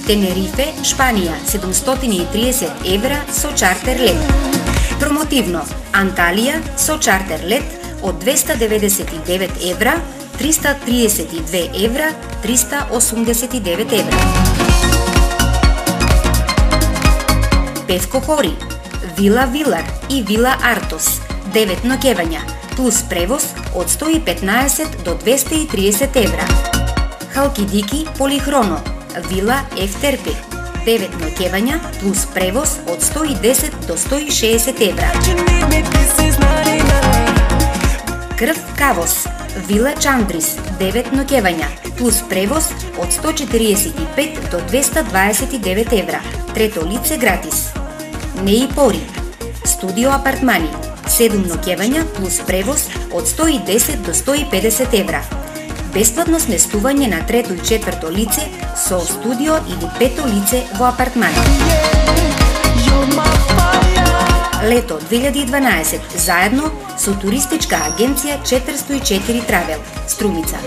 Тенерифе, Шпанија, 730 евра со чартер лет. Промотивно, Анталија со чартер лет од 299 евра, 332 евра, 389 евра. Певко Хори, Вила Вилар и Вила Артос, 9 ноќевања, плюс превоз од 115 до 230 евра. Халкидики Полихроно, Вила Ефтерпи, 9 ноќевања, плюс превоз од 110 до 160 евра. Крв Кавос, Вила Чандрис, 9 ноќевања, плюс превоз од 145 до 229 евра. Трето лице гратис. Неи Пори, Студио апартмани, 7 ноќевања, плюс превоз од 110 до 150 евра. Бесплатно сместување на трето и четврто лице со студио или пето лице во апартмани. Лето 2012, заедно со туристичка агенција 404 Травел, Струмица.